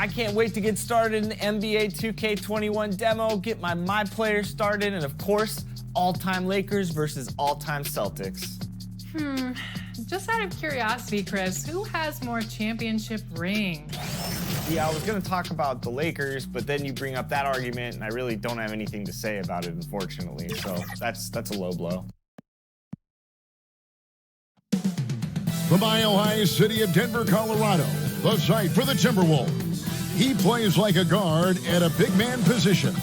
I can't wait to get started in the NBA 2K21 demo, get my players started, and of course, all-time Lakers versus all-time Celtics. Just out of curiosity, Chris, who has more championship rings? Yeah, I was going to talk about the Lakers, but then you bring up that argument, and I really don't have anything to say about it, unfortunately. So that's a low blow. The Mile High City of Denver, Colorado, the site for the Timberwolves. He plays like a guard at a big man position.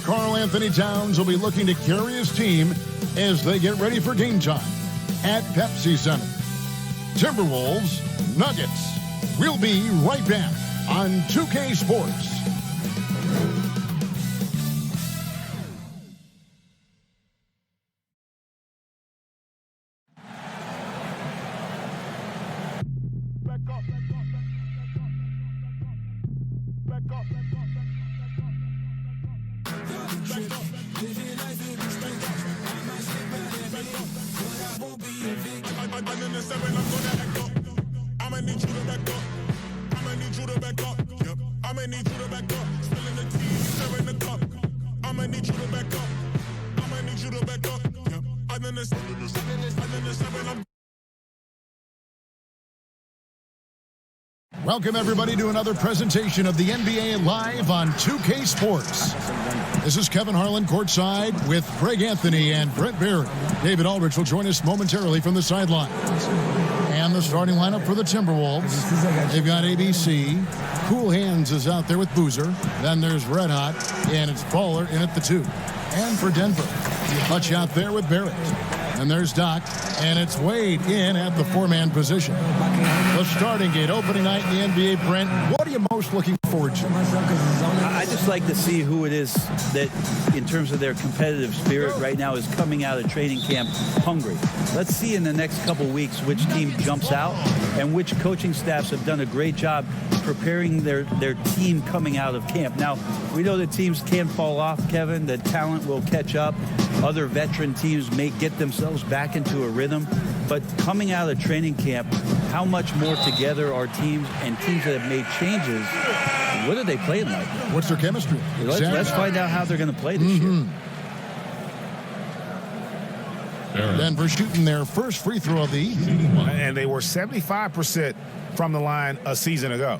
Karl Anthony Towns will be looking to carry his team as they get ready for game time at Pepsi Center. Timberwolves, Nuggets. We'll be right back on 2K Sports. Welcome, everybody, to another presentation of the NBA Live on 2K Sports. This is Kevin Harlan courtside with Greg Anthony and Brent Barry. David Aldridge will join us momentarily from the sideline. And the starting lineup for the Timberwolves. They've got ABC. Cool Hands is out there with Boozer. Then there's Red Hot, and it's Baller in at the 2. And for Denver, Hutch out there with Barrett. And there's Doc, and it's Wade in at the 4-man position. The starting gate, opening night in the NBA, Brent. What are you most looking forward to? I just like to see who it is that, in terms of their competitive spirit right now, is coming out of training camp hungry. Let's see in the next couple weeks which team jumps out and which coaching staffs have done a great job preparing their team coming out of camp. Now, we know that teams can fall off, Kevin. The talent will catch up. Other veteran teams may get themselves back into a rhythm. But coming out of training camp, how much more together are teams and teams that have made changes? What are they playing like? What's their chemistry? Let's find out how they're going to play this year. Denver shooting their first free throw of the evening. And they were 75% from the line a season ago.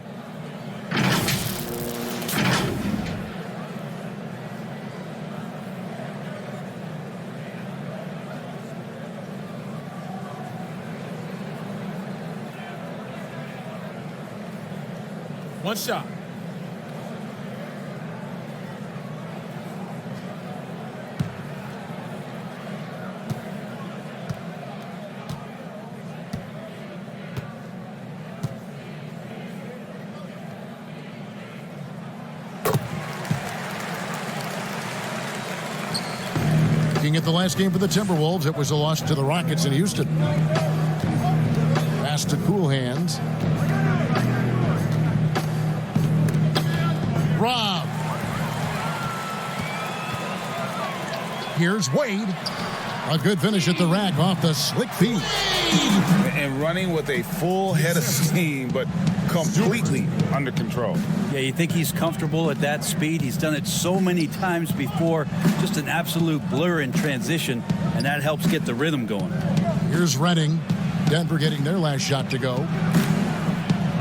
One shot. Looking at the last game for the Timberwolves, it was a loss to the Rockets in Houston. Pass to Cool Hands. Rob. Here's Wade. A good finish at the rack off the slick feed. And running with a full head of steam, but completely under control. Yeah, you think he's comfortable at that speed. He's done it so many times before. Just an absolute blur in transition, and that helps get the rhythm going. Here's Redding. Denver getting their last shot to go.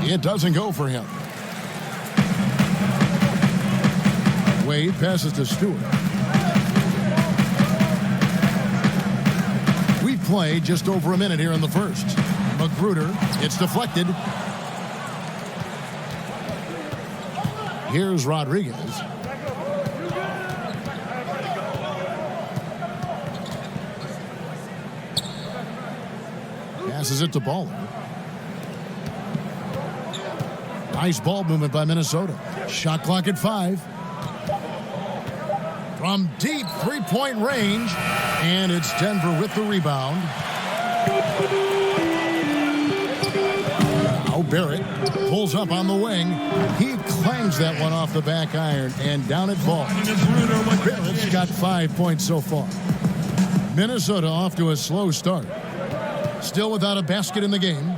It doesn't go for him. Wade passes to Stewart. We've played just over a minute here in the first. Magruder, it's deflected. Here's Rodriguez. Passes it to Baller. Nice ball movement by Minnesota. Shot clock at 5. From deep three-point range, and it's Denver with the rebound. Now Barrett pulls up on the wing. He clangs that one off the back iron, and down it falls. Barrett's got 5 points so far. Minnesota off to a slow start. Still without a basket in the game.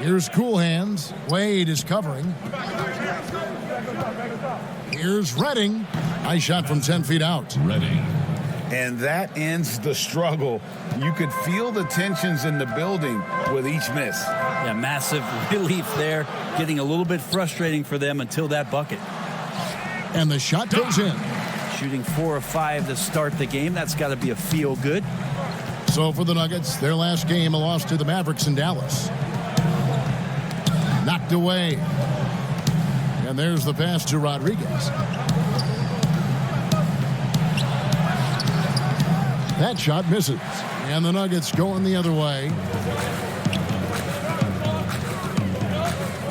Here's Cool Hands. Wade is covering. Here's Redding. Nice shot from 10 feet out. Ready. And that ends the struggle. You could feel the tensions in the building with each miss. Yeah, massive relief there. Getting a little bit frustrating for them until that bucket. And the shot goes in. Shooting 4 of 5 to start the game. That's got to be a feel good. So for the Nuggets, their last game, a loss to the Mavericks in Dallas. Knocked away. And there's the pass to Rodriguez. That shot misses. And the Nuggets going the other way.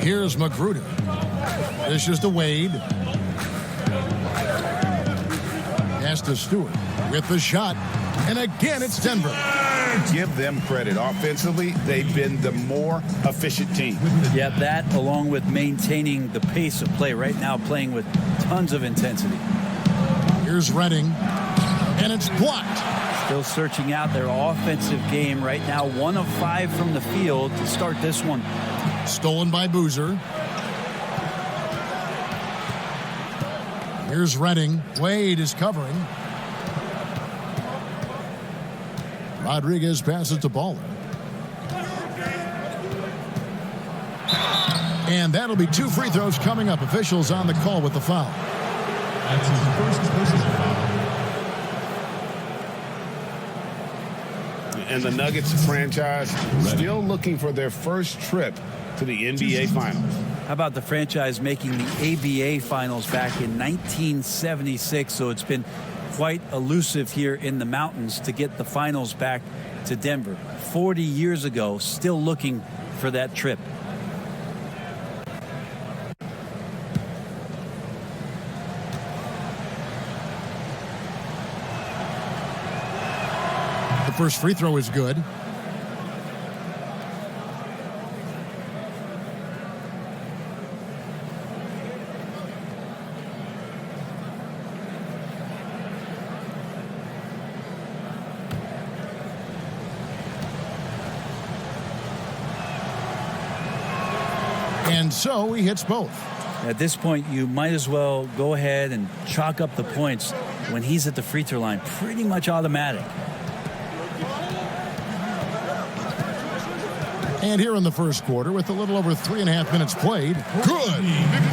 Here's Magruder. This is to Wade. Pass to Stewart with the shot. And again, it's Denver. Give them credit. Offensively, they've been the more efficient team. Yeah, that along with maintaining the pace of play right now, playing with tons of intensity. Here's Redding. And it's blocked. Still searching out their offensive game right now. 1 of 5 from the field to start this one. Stolen by Boozer. Here's Redding. Wade is covering. Rodriguez passes to Baller. And that'll be 2 free throws coming up. Officials on the call with the foul. That's his first personal foul. And the Nuggets franchise still looking for their first trip to the NBA Finals. How about the franchise making the ABA Finals back in 1976? So it's been quite elusive here in the mountains to get the finals back to Denver. 40 years ago, still looking for that trip. The first free throw is good. And so he hits both. At this point, you might as well go ahead and chalk up the points when he's at the free throw line. Pretty much automatic. And here in the first quarter, with a little over 3.5 minutes played. Good.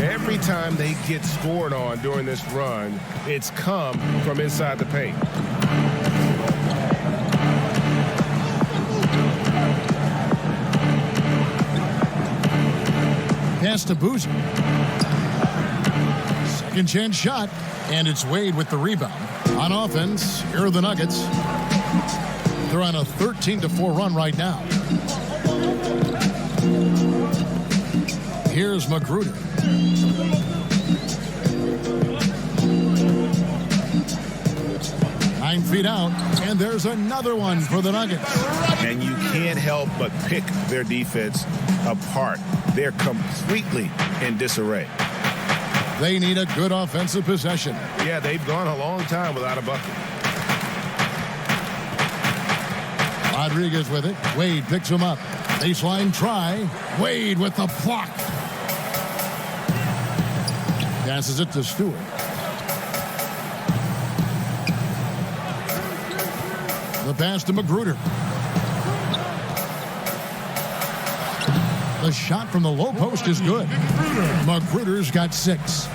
Every time they get scored on during this run, it's come from inside the paint. Pass to Boozer. Second chance shot. And it's Wade with the rebound. On offense, here are the Nuggets. They're on a 13-4 run right now. Here's Magruder. Nine feet out, and there's another one for the Nuggets. And you can't help but pick their defense apart. They're completely in disarray. They need a good offensive possession. Yeah, they've gone a long time without a bucket. Rodriguez with it. Wade picks him up. Baseline try. Wade with the block. Passes it to Stewart. The pass to Magruder. The shot from the low post is good. Magruder's got 6.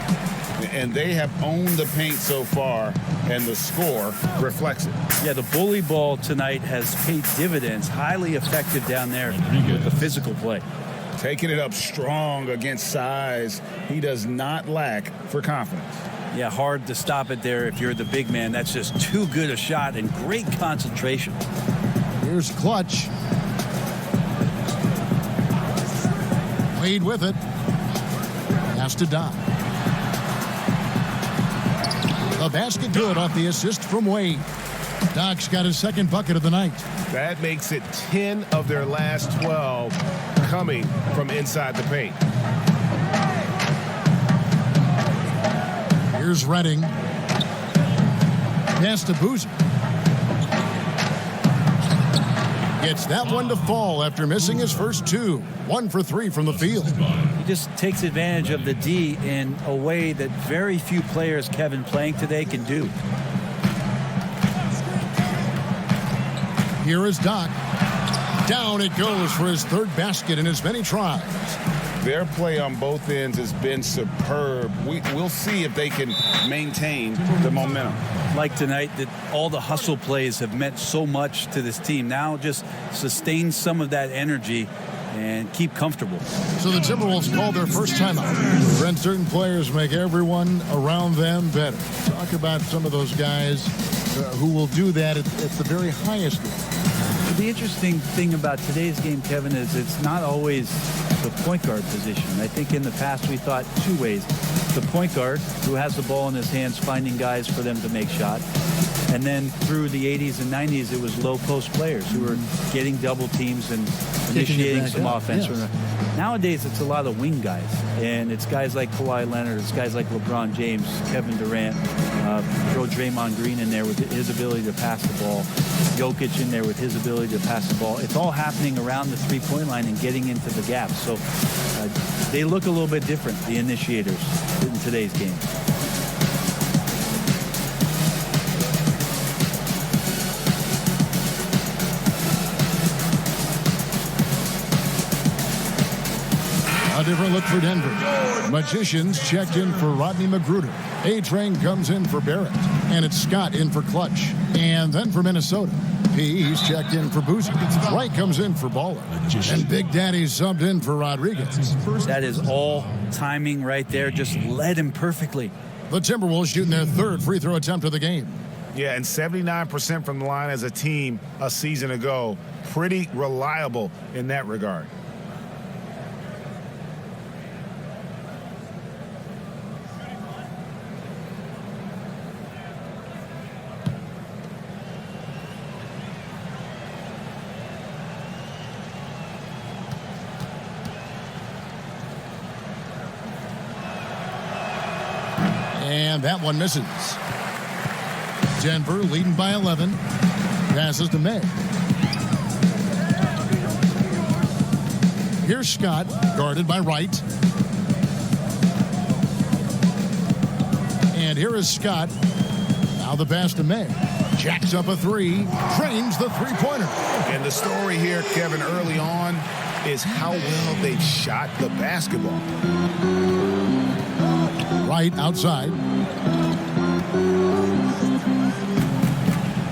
And they have owned the paint so far, and the score reflects it. Yeah, the bully ball tonight has paid dividends. Highly effective down there with the physical play. Taking it up strong against size. He does not lack for confidence. Yeah, hard to stop it there if you're the big man. That's just too good a shot and great concentration. Here's Clutch. Wade with it. Has to Doc. The basket good off the assist from Wade. Doc's got his second bucket of the night. That makes it 10 of their last 12 coming from inside the paint. Here's Redding. Pass to Boozer. gets that one to fall after missing his first two. 1 for 3 from the field. He just takes advantage of the D in a way that very few players, Kevin, playing today can do. Here is Doc. Down it goes for his third basket in as many tries. Their play on both ends has been superb. We'll see if they can maintain the momentum. Like tonight, that all the hustle plays have meant so much to this team. Now just sustain some of that energy and keep comfortable. So the Timberwolves called their first timeout. Brent, certain players make everyone around them better. Talk about some of those guys who will do that at the very highest level. The interesting thing about today's game, Kevin, is it's not always the point guard position. I think in the past we thought two ways. The point guard, who has the ball in his hands, finding guys for them to make shots. And then through the 80s and 90s, it was low post players who were getting double teams and initiating some offense. Yes. Nowadays, it's a lot of wing guys. And it's guys like Kawhi Leonard, it's guys like LeBron James, Kevin Durant, throw Draymond Green in there with his ability to pass the ball, Jokic in there with his ability to pass the ball. It's all happening around the three-point line and getting into the gaps. So they look a little bit different, the initiators, in today's game. A different look for Denver. Magicians checked in for Rodney Magruder. A-Train comes in for Barrett. And it's Scott in for Clutch. And then for Minnesota, He's checked in for Boozer. Wright comes in for Baller. And Big Daddy subbed in for Rodriguez. That is all timing right there. Just led him perfectly. The Timberwolves shooting their third free throw attempt of the game. Yeah, and 79% from the line as a team a season ago. Pretty reliable in that regard. And that one misses. Denver leading by 11. Passes to May. Here's Scott, guarded by Wright. And here is Scott. Now the pass to May. Jacks up a three. Trains the three-pointer. And the story here, Kevin, early on is how well they've shot the basketball. Wright outside.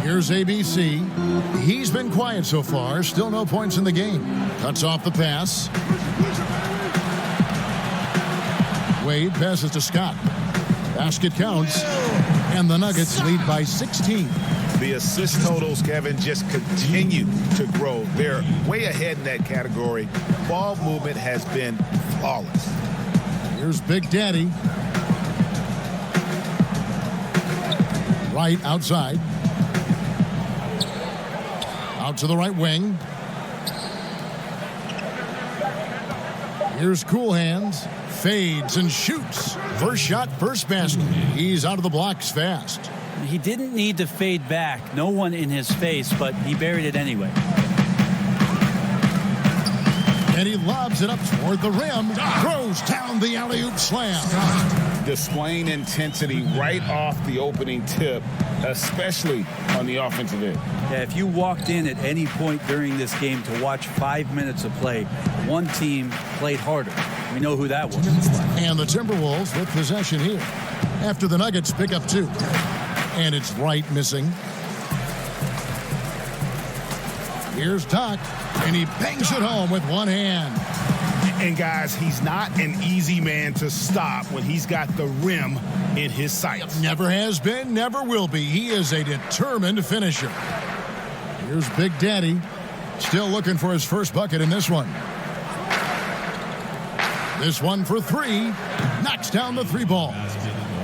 Here's ABC. He's been quiet so far. Still no points in the game. Cuts off the pass. Wade passes to Scott. Basket counts. And the Nuggets lead by 16. The assist totals, Kevin, just continue to grow. They're way ahead in that category. Ball movement has been flawless. Here's Big Daddy. Wright outside. Out to the right wing. Here's Cool Hands. Fades and shoots. First shot, first basket. He's out of the blocks fast. He didn't need to fade back. No one in his face, but he buried it anyway. And he lobs it up toward the rim. Throws down the alley-oop slam. Displaying intensity right off the opening tip, especially on the offensive end. Yeah, if you walked in at any point during this game to watch 5 minutes of play, one team played harder. We know who that was. And the Timberwolves with possession here after the Nuggets pick up 2. And it's Wright missing. Here's Doc, and he bangs it home with one hand. And guys, he's not an easy man to stop when he's got the rim in his sights. Never has been, never will be. He is a determined finisher. Here's Big Daddy, still looking for his first bucket in this one. This one for 3, knocks down the 3 ball.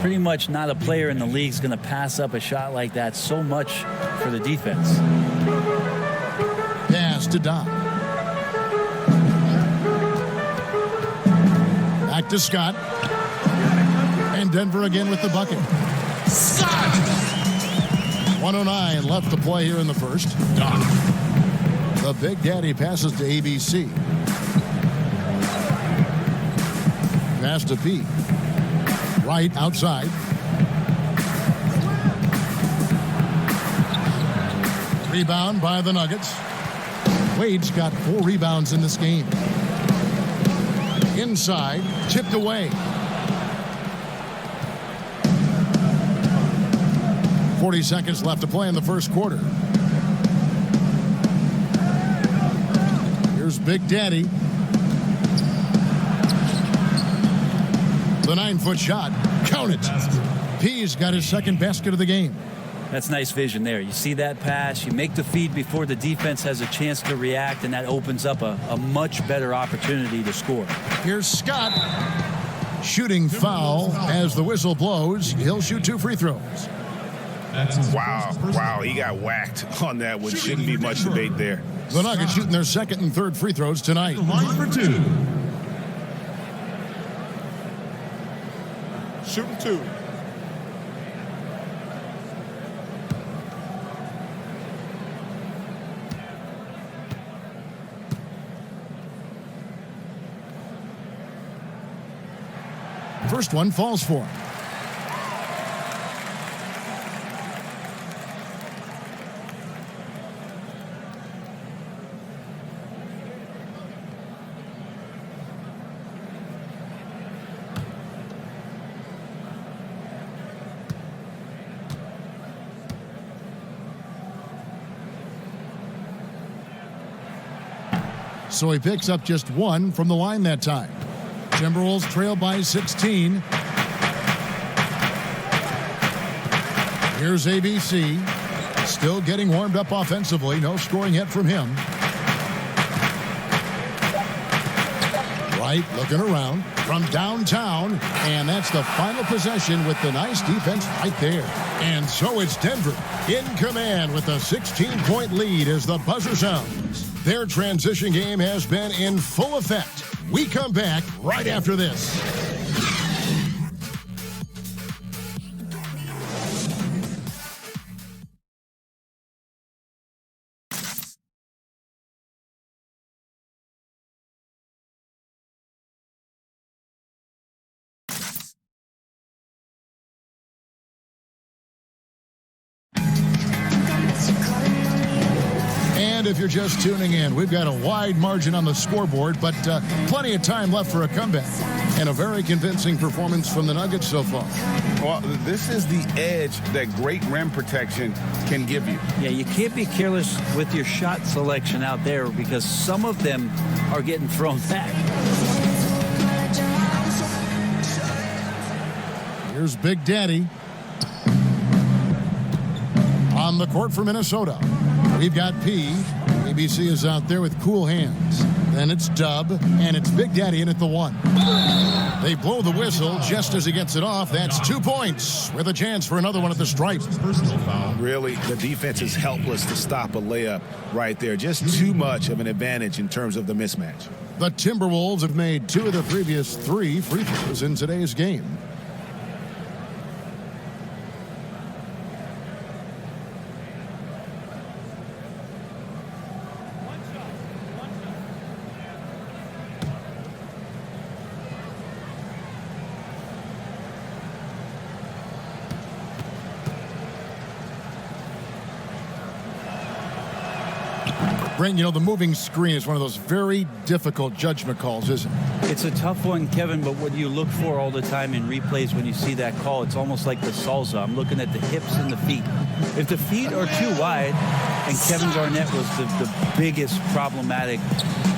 Pretty much not a player in the league is going to pass up a shot like that so much for the defense. Pass to Doc. Back to Scott. And Denver again with the bucket. Scott! 109 left to play here in the first. Doc. The The Big Daddy passes to ABC. Pass to P. Right outside. Rebound by the Nuggets. Wade's got 4 rebounds in this game. Inside, tipped away. 40 seconds left to play in the first quarter. Here's Big Daddy. The 9-foot shot. Count it. P's got his second basket of the game. That's nice vision there. You see that pass, you make the feed before the defense has a chance to react, and that opens up a much better opportunity to score. Here's Scott. Shooting foul as the whistle blows. He'll shoot 2 free throws. Wow, he got whacked on that one. Shouldn't be much debate there. The Nuggets shooting their second and third free throws tonight. Line for 2. Shooting 2. First one falls for him. So he picks up just 1 from the line that time. Timberwolves trail by 16. Here's ABC. Still getting warmed up offensively. No scoring yet from him. Right, looking around from downtown. And that's the final possession with the nice defense right there. And so it's Denver in command with a 16-point lead as the buzzer sounds. Their transition game has been in full effect. We come back right after this. And if you're just tuning in, we've got a wide margin on the scoreboard, but plenty of time left for a comeback. And a very convincing performance from the Nuggets so far. Well, this is the edge that great rim protection can give you. Yeah, you can't be careless with your shot selection out there because some of them are getting thrown back. Here's Big Daddy. On the court for Minnesota. We've got P. ABC is out there with cool hands. Then it's Dub, and it's Big Daddy in at the 1. They blow the whistle just as he gets it off. That's 2 points with a chance for another one at the stripe. Personal foul. Really, the defense is helpless to stop a layup right there. Just too much of an advantage in terms of the mismatch. The Timberwolves have made 2 of the previous 3 free throws in today's game. Brent, you know, the moving screen is one of those very difficult judgment calls, isn't it? It's a tough one, Kevin, but what you look for all the time in replays when you see that call, it's almost like the salsa. I'm looking at the hips and the feet. If the feet are too wide, and Kevin Garnett was the biggest problematic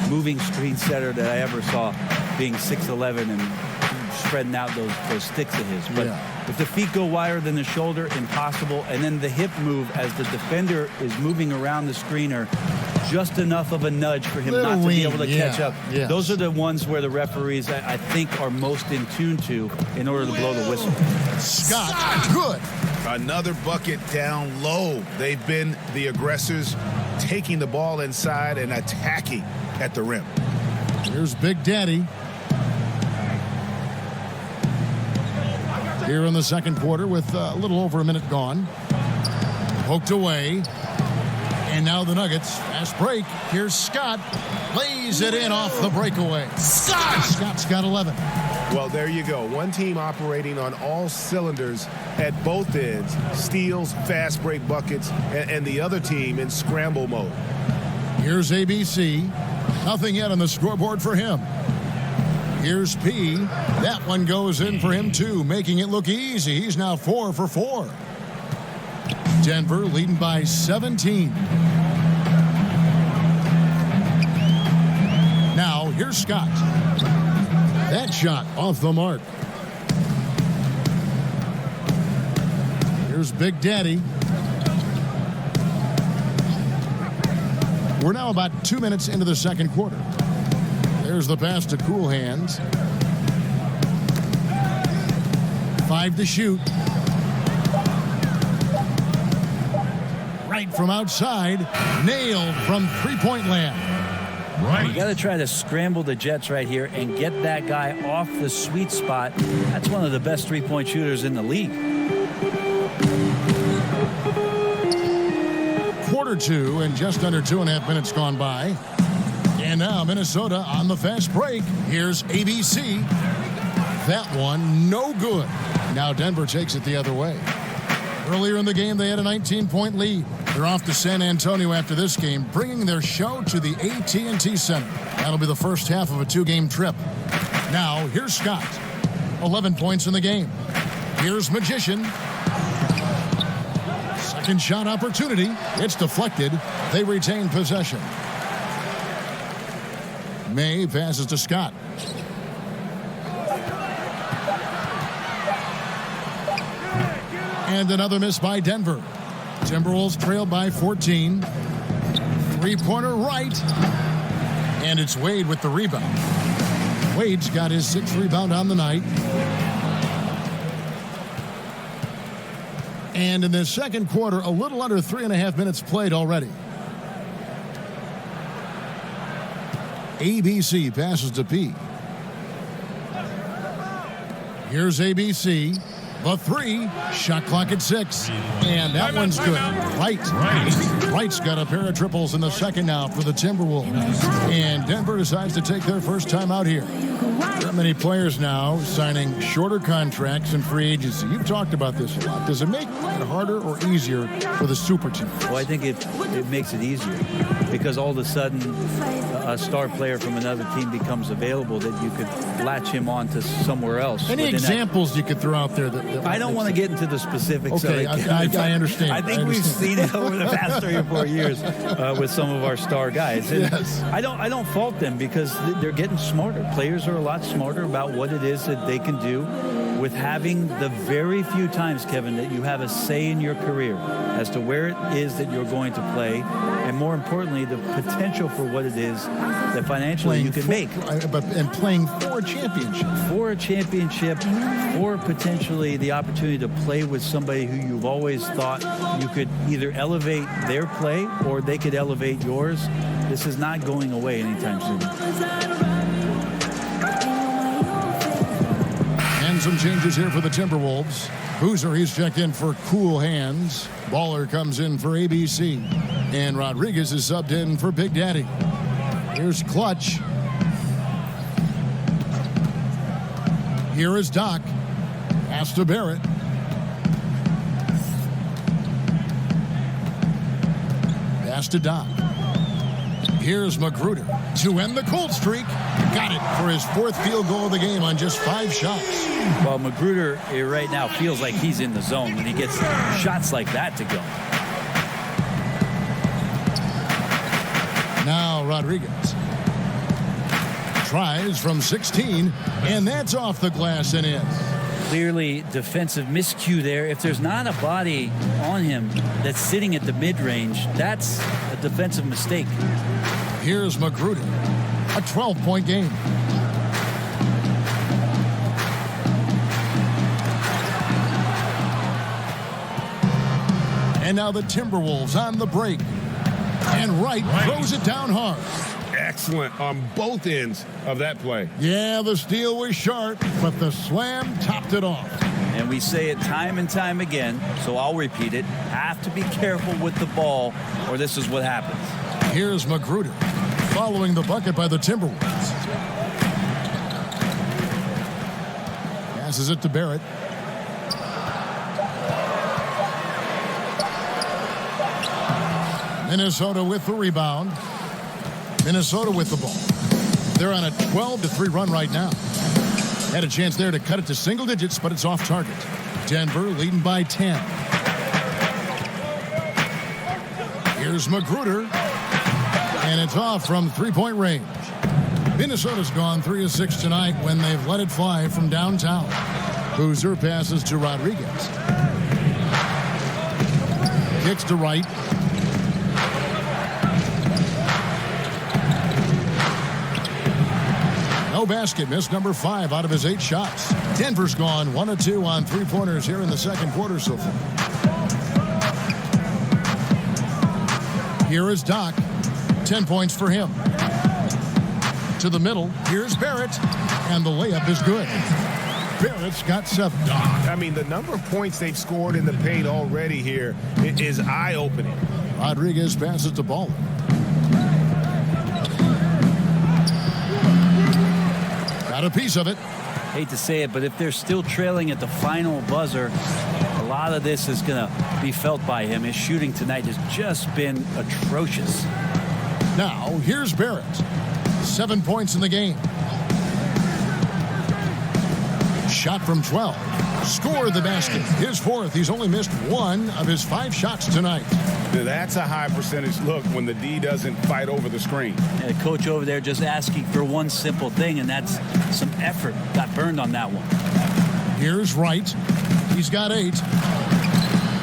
moving screen setter that I ever saw, being 6'11" and spreading out those sticks of his. But if the feet go wider than the shoulder, impossible. And then the hip move as the defender is moving around the screener, just enough of a nudge for him not to be able to catch up. Yes. Those are the ones where the referees, I think, are most in tune to in order to blow the whistle. Scott, good. Another bucket down low. They've been the aggressors, taking the ball inside and attacking at the rim. Here's Big Daddy. Here in the second quarter with a little over a minute gone. Poked away. And now the Nuggets. Fast break. Here's Scott. Lays it in off the breakaway. Scott's got 11. Well, there you go. One team operating on all cylinders at both ends. Steals, fast break buckets, and the other team in scramble mode. Here's ABC. Nothing yet on the scoreboard for him. Here's P. That one goes in for him, too, making it look easy. He's now 4 for 4. Denver leading by 17. Now, here's Scott. That shot off the mark. Here's Big Daddy. We're now about 2 minutes into the second quarter. There's the pass to Cool Hands. 5 to shoot. Right from outside. Nailed from three-point land. Right. You got to try to scramble the Jets right here and get that guy off the sweet spot. That's one of the best three-point shooters in the league. Quarter 2 and just under 2.5 minutes gone by. And now Minnesota on the fast break. Here's ABC. That one no good. Now Denver takes it the other way. Earlier in the game, they had a 19-point lead. They're off to San Antonio after this game, bringing their show to the AT&T Center. That'll be the first half of a 2-game trip. Now, here's Scott. 11 points in the game. Here's Magician. Second shot opportunity. It's deflected. They retain possession. May passes to Scott. And another miss by Denver. Timberwolves trail by 14. Three-pointer right. And it's Wade with the rebound. Wade's got his 6th rebound on the night. And in the second quarter, a little under 3.5 minutes played already. ABC passes to P. Here's ABC. The 3, shot clock at 6, and that one's good. Wright's got a pair of triples in the second now for the Timberwolves. And Denver decides to take their first time out here. There are many players now signing shorter contracts and free agency. You've talked about this a lot. Does it make it harder or easier for the super team? Well, I think it makes it easier because all of a sudden a star player from another team becomes available that you could latch him on to somewhere else. Any examples you could throw out there? That I don't want to get into the specifics. Okay, of it. I understand. I think we've seen it over the past 3 or 4 years with some of our star guys. And yes. I don't fault them because they're getting smarter. Players are a lot smarter about what it is that they can do with having the very few times, Kevin, that you have a say in your career as to where it is that you're going to play, and more importantly, the potential for what it is that financially you can make. And playing for a championship. For a championship, or potentially the opportunity to play with somebody who you've always thought you could either elevate their play or they could elevate yours. This is not going away anytime soon. And some changes here for the Timberwolves. Boozer, he's checked in for Cool Hands. Baller comes in for ABC. And Rodriguez is subbed in for Big Daddy. Here's Clutch. Here is Doc. Pass to Barrett. Pass to Doc. Here's Magruder to end the cold streak. Got it for his 4th field goal of the game on just 5 shots. Well, Magruder right now feels like he's in the zone when he gets shots like that to go. Now Rodriguez tries from 16, and that's off the glass and in. Clearly defensive miscue there. If there's not a body on him that's sitting at the mid-range, that's a defensive mistake. Here's Magruder, a 12-point game. And now the Timberwolves on the break. And Wright throws it down hard. Excellent on both ends of that play. Yeah, the steal was sharp, but the slam topped it off. And we say it time and time again, so I'll repeat it. Have to be careful with the ball, or this is what happens. Here's Magruder following the bucket by the Timberwolves. Passes it to Barrett. Minnesota with the rebound. Minnesota with the ball. They're on a 12-3 run right now. Had a chance there to cut it to single digits, but it's off target. Denver leading by 10. Here's Magruder. And it's off from three-point range. Minnesota's gone 3 of 6 tonight when they've let it fly from downtown. Boozer passes to Rodriguez. Kicks to Wright. No basket. Missed number 5 out of his 8 shots. Denver's gone 1 of 2 on three-pointers here in the second quarter so far. Here is Doc. 10 points for him. To the middle. Here's Barrett. And the layup is good. Barrett's got 7. I mean, the number of points they've scored in the paint already here is eye-opening. Rodriguez passes the ball. Got a piece of it. Hate to say it, but if they're still trailing at the final buzzer, a lot of this is going to be felt by him. His shooting tonight has just been atrocious. Now, here's Barrett. 7 points in the game. Shot from 12. Scored the basket. His 4th. He's only missed 1 of his 5 shots tonight. That's a high percentage look when the D doesn't fight over the screen. And the coach over there just asking for one simple thing, and that's some effort. Got burned on that one. Here's Wright. He's got 8.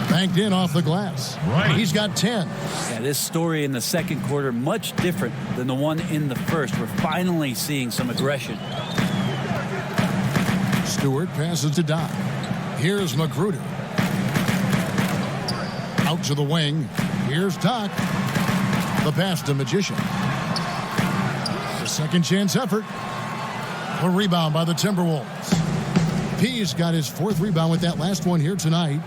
Banked in off the glass. Right. He's got 10. Yeah, this story in the second quarter, much different than the one in the first. We're finally seeing some aggression. Stewart passes to Doc. Here's Magruder. Out to the wing. Here's Doc. The pass to Magician. The second chance effort. A rebound by the Timberwolves. P's got his 4th rebound with that last one here tonight.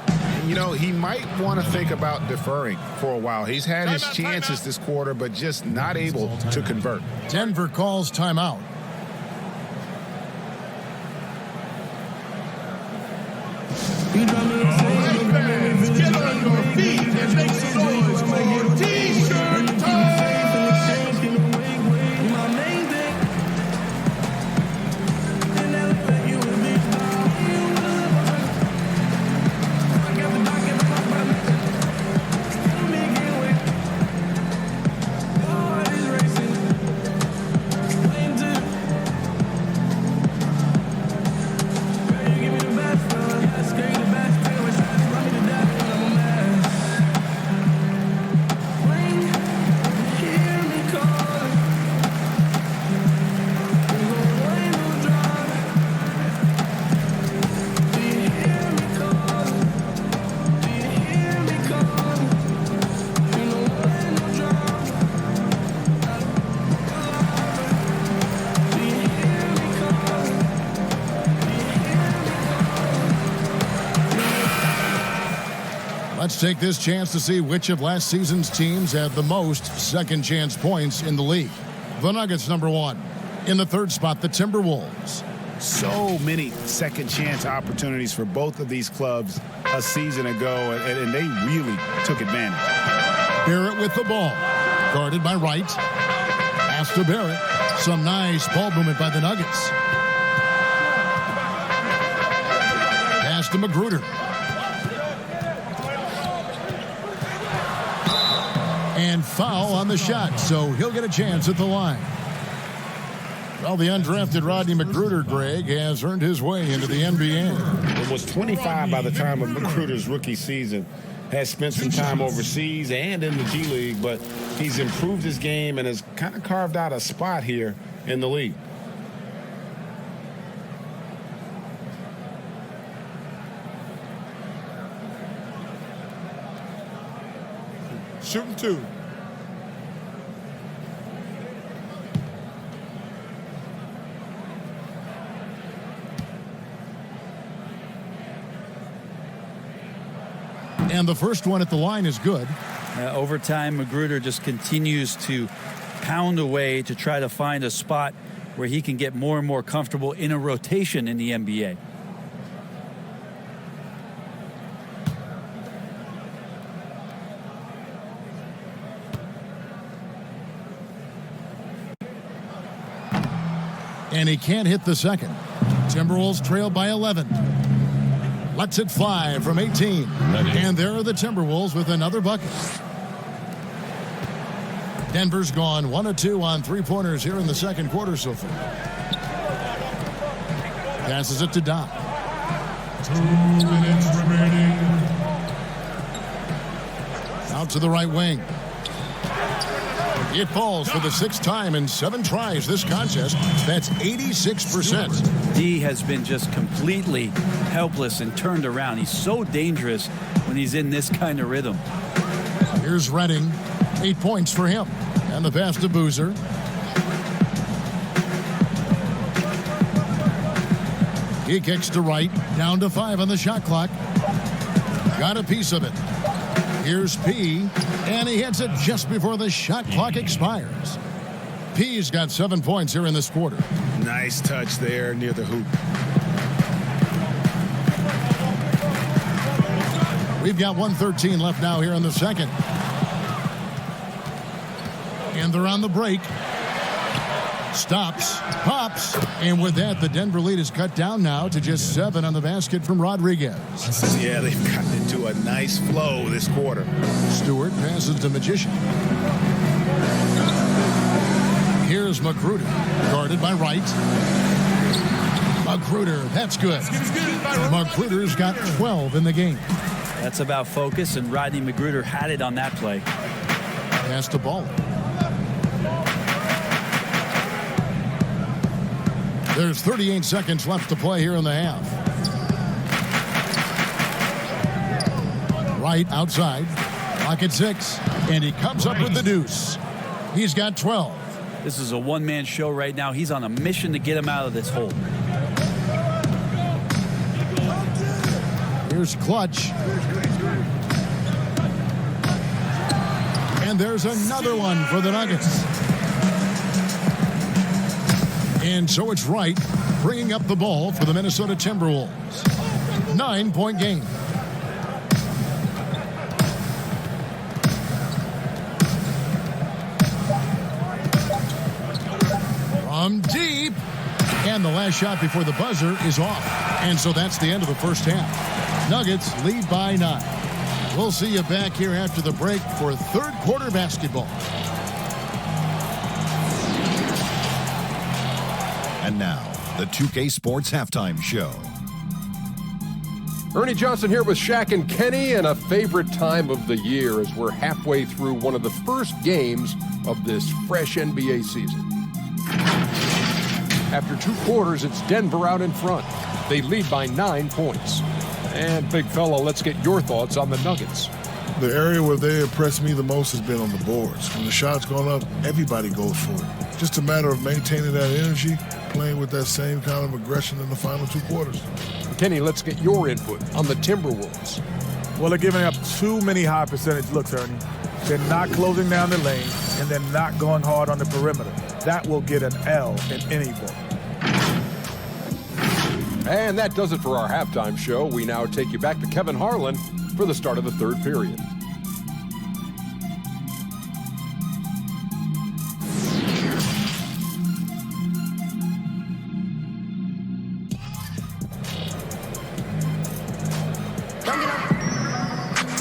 You know, he might want to think about deferring for a while. He's had his chances this quarter, but just not able to convert. Denver calls timeout. Get on your feet and make some noise for T-shirt time. Let's take this chance to see which of last season's teams had the most second chance points in the league. The Nuggets, number 1. In the 3rd spot, the Timberwolves. So many second chance opportunities for both of these clubs a season ago, and they really took advantage. Barrett with the ball. Guarded by Wright. Pass to Barrett. Some nice ball movement by the Nuggets. Pass to Magruder. And foul on the shot, so he'll get a chance at the line. Well, the undrafted Rodney Magruder, Greg, has earned his way into the NBA. It was 25 by the time of Magruder's rookie season. Has spent some time overseas and in the G League, but he's improved his game and has kind of carved out a spot here in the league. Shooting 2. And the first one at the line is good. Overtime, Magruder just continues to pound away to try to find a spot where he can get more and more comfortable in a rotation in the NBA. And he can't hit the second. Timberwolves trail by 11. Lets it fly from 18. And there are the Timberwolves with another bucket. Denver's gone 1 of 2 on three-pointers here in the second quarter so far. Passes it to Doc. 2 minutes remaining. Out to the right wing. It falls for the 6th time in 7 tries this contest. That's 86%. D has been just completely helpless and turned around. He's so dangerous when he's in this kind of rhythm. Here's Redding. 8 points for him. And the pass to Boozer. He kicks to right. Down to 5 on the shot clock. Got a piece of it. Here's P. And he hits it just before the shot clock expires. P's got 7 points here in this quarter. Nice touch there near the hoop. We've got 1:13 left now here in the second. And they're on the break. Stops, pops, and with that, the Denver lead is cut down now to just 7 on the basket from Rodriguez. Yeah, they've gotten into a nice flow this quarter. Stewart passes to Magician. Here's Magruder, guarded by Wright. Magruder, that's good. Magruder's got 12 in the game. That's about focus, and Rodney Magruder had it on that play. Pass to Ball. There's 38 seconds left to play here in the half. Wright outside. Pocket 6. And he comes up with the deuce. He's got 12. This is a one-man show right now. He's on a mission to get him out of this hole. Here's Clutch. And there's another one for the Nuggets. And so it's Wright bringing up the ball for the Minnesota Timberwolves. 9-point game. From deep. And the last shot before the buzzer is off. And so that's the end of the first half. Nuggets lead by 9. We'll see you back here after the break for third quarter basketball. And now, the 2K Sports Halftime Show. Ernie Johnson here with Shaq and Kenny, and a favorite time of the year as we're halfway through one of the first games of this fresh NBA season. After 2 quarters, it's Denver out in front. They lead by 9 points. And big fella, let's get your thoughts on the Nuggets. The area where they impressed me the most has been on the boards. When the shot's gone up, everybody goes for it. Just a matter of maintaining that energy, playing with that same kind of aggression in the final 2 quarters. Kenny, let's get your input on the Timberwolves. Well, they're giving up too many high percentage looks, Ernie. They're not closing down the lane, and they're not going hard on the perimeter. That will get an L in any book. And that does it for our halftime show. We now take you back to Kevin Harlan for the start of the third period.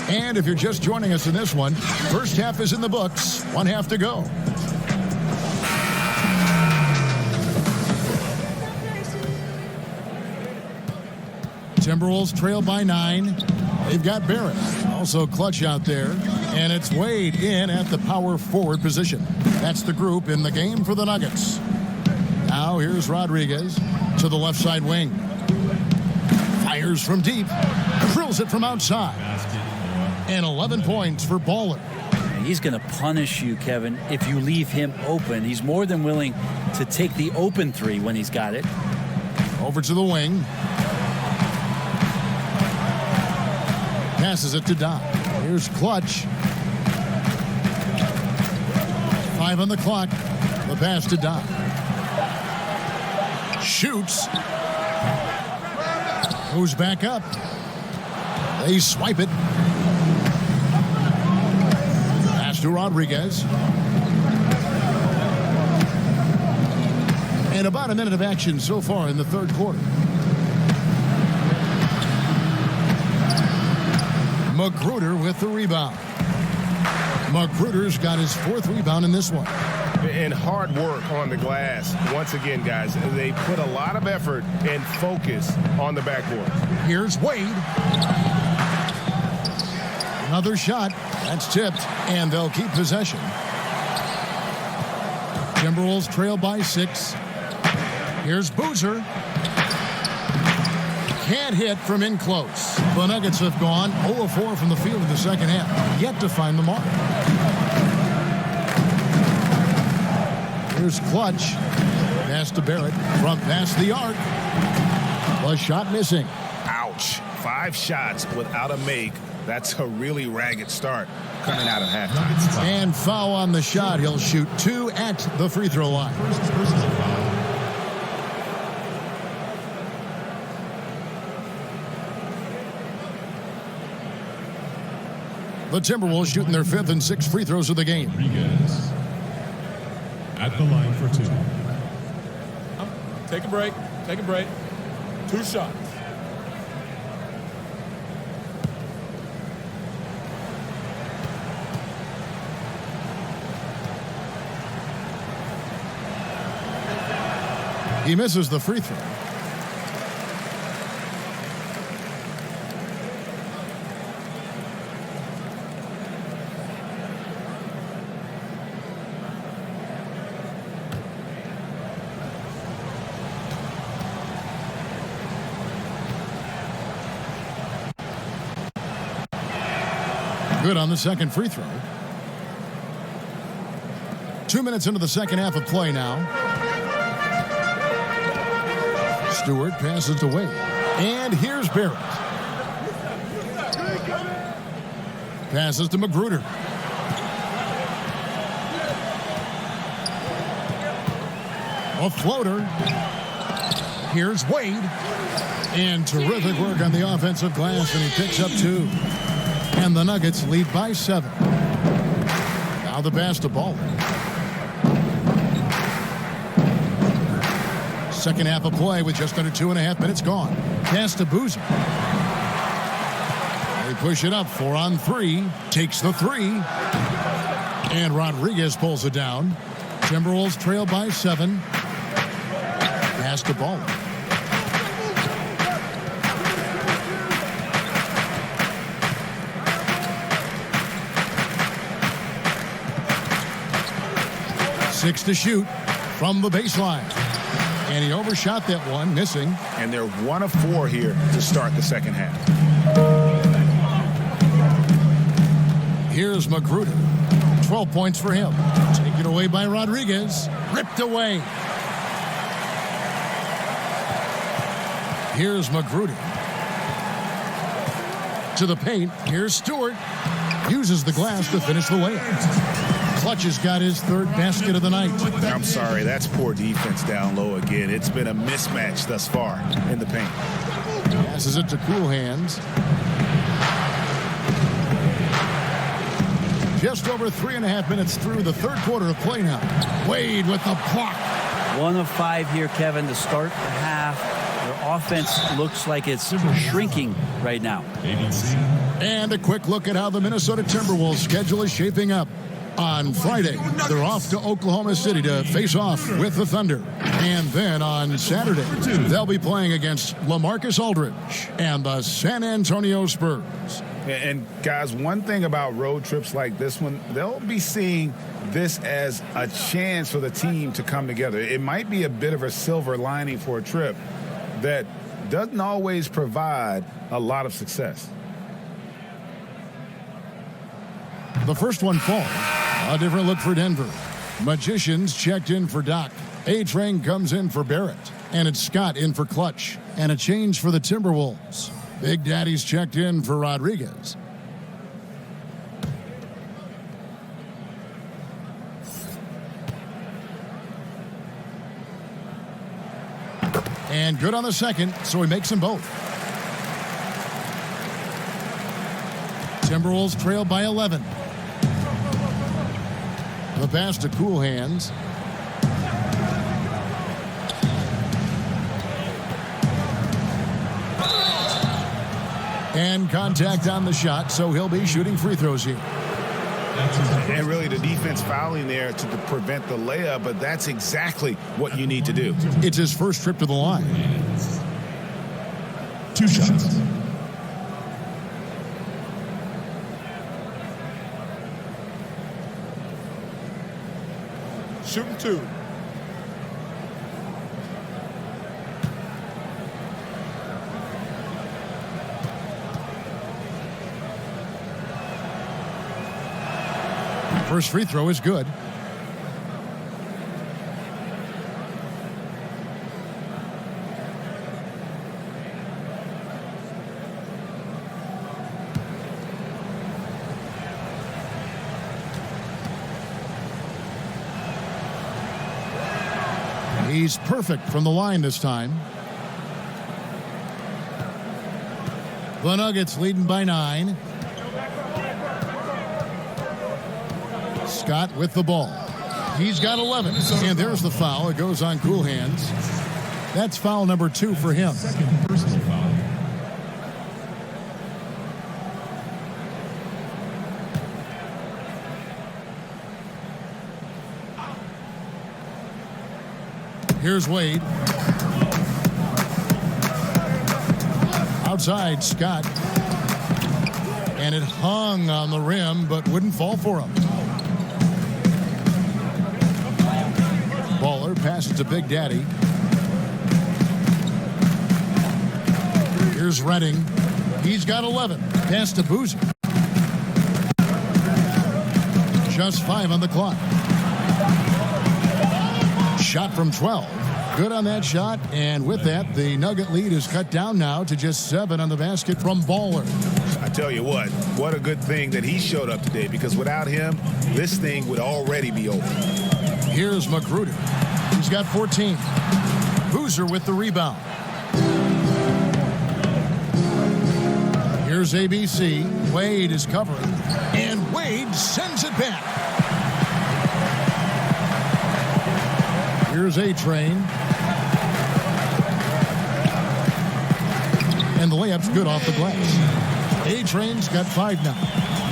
And if you're just joining us in this one, first half is in the books. 1 half to go. Timberwolves trail by 9. They've got Barrett. Also Clutch out there. And it's Wade in at the power forward position. That's the group in the game for the Nuggets. Now here's Rodriguez to the left side wing. Fires from deep. Drills it from outside. And 11 points for Baller. He's going to punish you, Kevin, if you leave him open. He's more than willing to take the open 3 when he's got it. Over to the wing. Passes it to Doc. Here's Clutch. 5 on the clock. The pass to Doc. Shoots. Goes back up. They swipe it. Pass to Rodriguez. And about a minute of action so far in the third quarter. Magruder with the rebound. Magruder's got his 4th rebound in this one. And hard work on the glass. Once again, guys, they put a lot of effort and focus on the backboard. Here's Wade. Another shot. That's tipped, and they'll keep possession. Timberwolves trail by 6. Here's Boozer. Can't hit from in close. The Nuggets have gone 0 of 4 from the field in the second half. Yet to find the mark. Here's Clutch. Pass to Barrett. From past the arc. A shot missing. Ouch. 5 shots without a make. That's a really ragged start coming out of halftime. And foul on the shot. He'll shoot 2 at the free throw line. The Timberwolves shooting their 5th and 6th free throws of the game. Rodriguez at the line for 2. Take a break. Take a break. 2 shots. He misses the free throw. Good on the second free throw. 2 minutes into the second half of play now. Stewart passes away. And here's Barrett. Passes to Magruder. A floater. Here's Wade. And terrific work on the offensive glass, and he picks up 2. And the Nuggets lead by 7. Now the pass to Ball. Second half of play with just under 2.5 minutes gone. Pass to Boozer. They push it up. 4 on 3. Takes the 3. And Rodriguez pulls it down. Timberwolves trail by 7. Pass to Ball. Six to shoot from the baseline. And he overshot that one, missing. And they're 1 of 4 here to start the second half. Here's Magruder. 12 points for him. Taken away by Rodriguez. Ripped away. Here's Magruder. To the paint. Here's Stewart. Uses the glass to finish the layup. Clutch has got his 3rd basket of the night. I'm sorry, that's poor defense down low again. It's been a mismatch thus far in the paint. Passes it to Cool Hands. Just over 3.5 minutes through the third quarter of play now. Wade with the block. 1 of 5 here, Kevin, to start the half. Their offense looks like it's shrinking right now. And a quick look at how the Minnesota Timberwolves schedule is shaping up. On Friday, they're off to Oklahoma City to face off with the Thunder. And then on Saturday, they'll be playing against LaMarcus Aldridge and the San Antonio Spurs. And guys, one thing about road trips like this one, they'll be seeing this as a chance for the team to come together. It might be a bit of a silver lining for a trip that doesn't always provide a lot of success. The first one falls. A different look for Denver. Magicians checked in for Doc. A-Train comes in for Barrett. And it's Scott in for Clutch. And a change for the Timberwolves. Big Daddy's checked in for Rodriguez. And good on the second, so he makes them both. Timberwolves trail by 11. The pass to Cool Hands. And contact on the shot, so he'll be shooting free throws here. And really the defense fouling there to prevent the layup, but that's exactly what you need to do. It's his first trip to the line. 2 shots. Shooting 2. First free throw is good. He's perfect from the line this time. The Nuggets leading by 9. Scott with the ball. He's got 11. And there's the foul. It goes on Cool Hands. That's foul number 2 for him. Second personal foul. Here's Wade. Outside, Scott. And it hung on the rim, but wouldn't fall for him. Baller passes to Big Daddy. Here's Redding. He's got 11. Pass to Boozer. Just 5 on the clock. Shot from 12. Good on that shot. And with that, the Nugget lead is cut down now to just 7 on the basket from Baller. I tell you what a good thing that he showed up today, because without him, this thing would already be over. Here's Magruder. He's got 14. Boozer with the rebound. Here's ABC. Wade is covering. And Wade sends it back. Here's A-Train. And the layup's good off the glass. A-Train's got 5 now.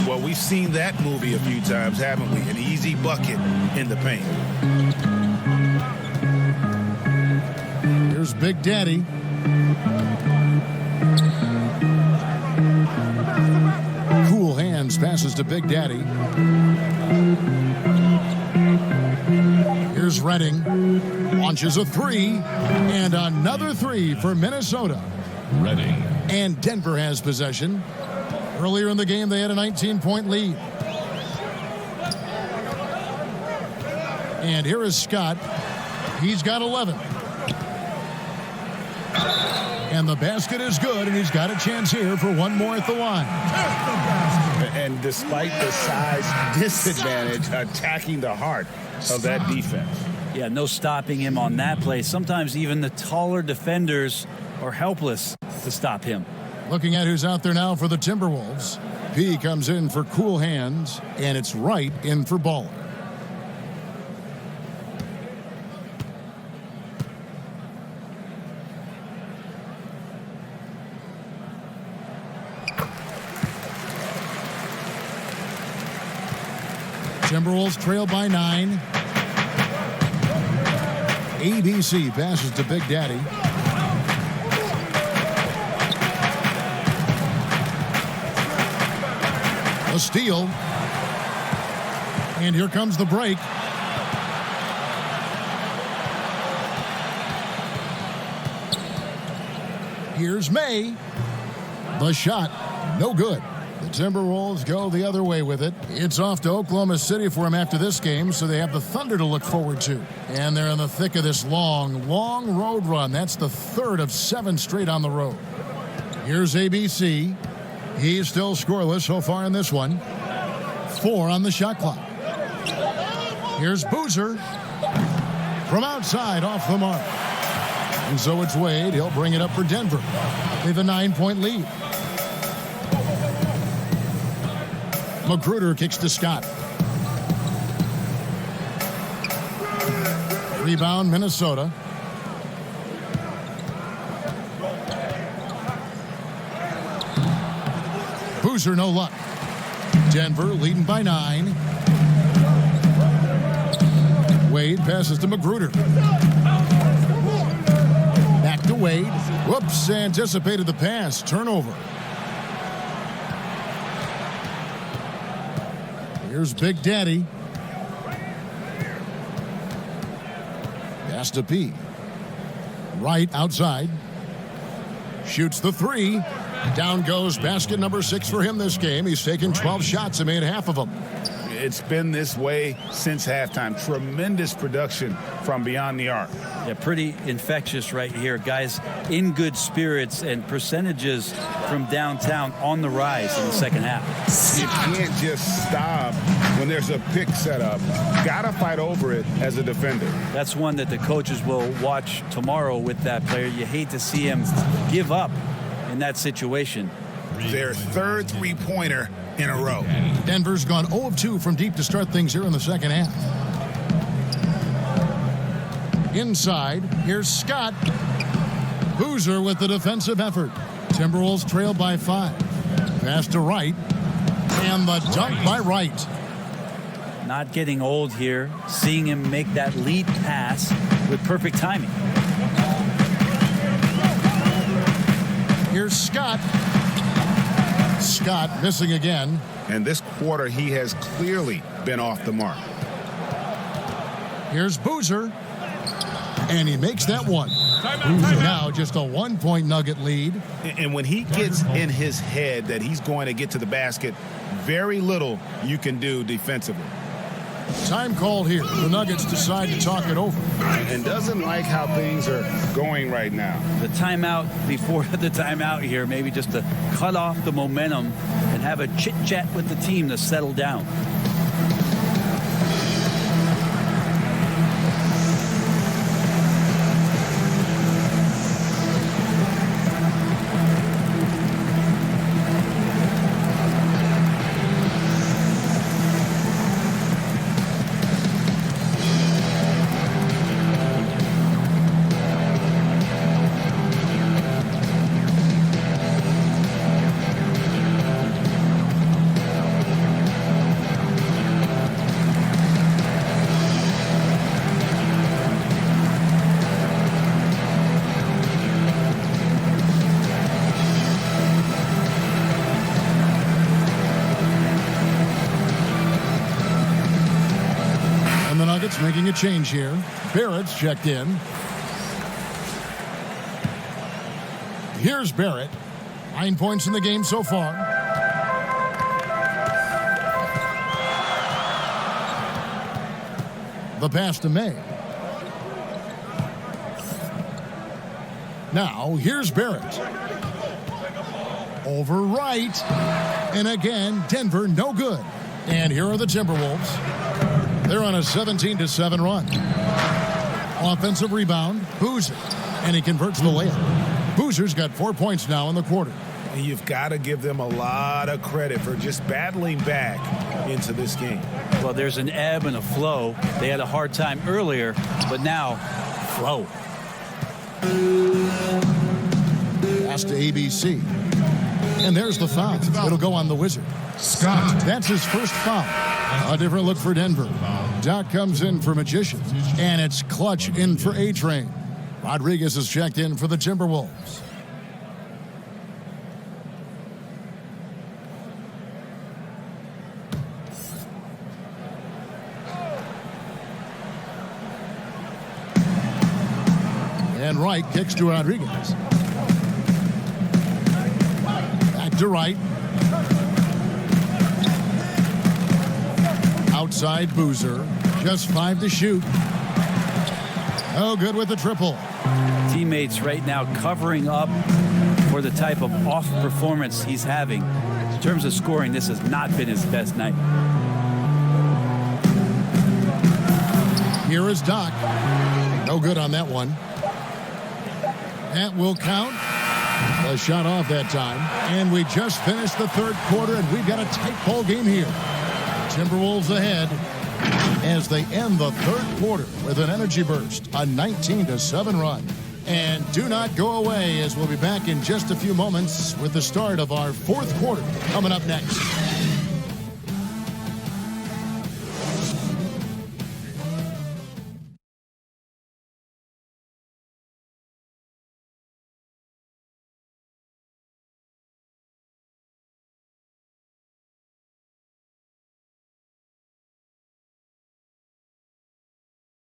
Well, we've seen that movie a few times, haven't we? An easy bucket in the paint. Here's Big Daddy. Cool Hands passes to Big Daddy. Here's Redding. Launches a 3. And another 3 for Minnesota. Redding. And Denver has possession. Earlier in the game, they had a 19-point lead. And here is Scott. He's got 11. And the basket is good, and he's got a chance here for one more at the line. And despite the size disadvantage, attacking the heart of that defense. Yeah, no stopping him on that play. Sometimes even the taller defenders are helpless to stop him. Looking at who's out there now for the Timberwolves. P comes in for Cool Hands, and it's Wright in for Baller. Timberwolves trail by 9. ABC passes to Big Daddy. A steal. And here comes the break. Here's May. The shot, no good. The Timberwolves go the other way with it. It's off to Oklahoma City for him after this game, so they have the Thunder to look forward to. And they're in the thick of this long road run. That's the 3rd of 7 straight on the road. Here's ABC. He's still scoreless so far in this one. 4 on the shot clock. Here's Boozer. From outside, off the mark. And so it's Wade. He'll bring it up for Denver. They have a 9-point lead. Magruder kicks to Scott. Rebound, Minnesota. Boozer, no luck. Denver leading by 9. Wade passes to Magruder. Back to Wade. Whoops, anticipated the pass. Turnover. Here's Big Daddy. Pass to P. Right outside. Shoots the 3. Down goes basket number 6 for him this game. He's taken 12 shots and made half of them. It's been this way since halftime. Tremendous production from beyond the arc. Yeah, pretty infectious right here. Guys in good spirits and percentages from downtown on the rise in the second half. You can't just stop when there's a pick set up. Got to fight over it as a defender. That's one that the coaches will watch tomorrow with that player. You hate to see him give up in that situation. Their third three-pointer in a row. Denver's gone 0 of 2 from deep to start things here in the second half. Inside, here's Scott. Boozer with the defensive effort. Timberwolves trail by 5. Pass to Wright. And the dunk by Wright. Not getting old here. Seeing him make that lead pass with perfect timing. Here's Scott. Scott missing again. And this quarter, he has clearly been off the mark. Here's Boozer. And he makes that one. Boozer now just a 1-point Nugget lead. And when he gets in his head that he's going to get to the basket, very little you can do defensively. Time called here. The Nuggets decide to talk it over. And doesn't like how things are going right now. The timeout before the timeout here, maybe just to cut off the momentum and have a chit-chat with the team to settle down. Making a change here. Barrett's checked in. Here's Barrett. 9 points in the game so far. The pass to May. Now, here's Barrett. Over Wright. And again, Denver no good. And here are the Timberwolves. They're on a 17-7 run. Offensive rebound, Boozer. And he converts the layup. Boozer's got 4 points now in the quarter. And you've got to give them a lot of credit for just battling back into this game. Well, there's an ebb and a flow. They had a hard time earlier, but now, flow. Pass to ABC. And there's the foul. It'll go on the Wizard. Scott. That's his first foul. A different look for Denver. Doc comes in for Magician. And it's Clutch in for A-Train. Rodriguez is checked in for the Timberwolves. And Wright kicks to Rodriguez. Back to Wright. Outside Boozer. Just 5 to shoot. Oh, good with the triple. Teammates right now covering up for for the type of off performance he's having. In terms of scoring, this has not been his best night. Here is Doc. No good on that one. That will count. A shot off that time. And we just finished the third quarter, and we've got a tight ball game here. Timberwolves ahead as they end the third quarter with an energy burst, a 19-7 run. And do not go away, as we'll be back in just a few moments with the start of our fourth quarter coming up next.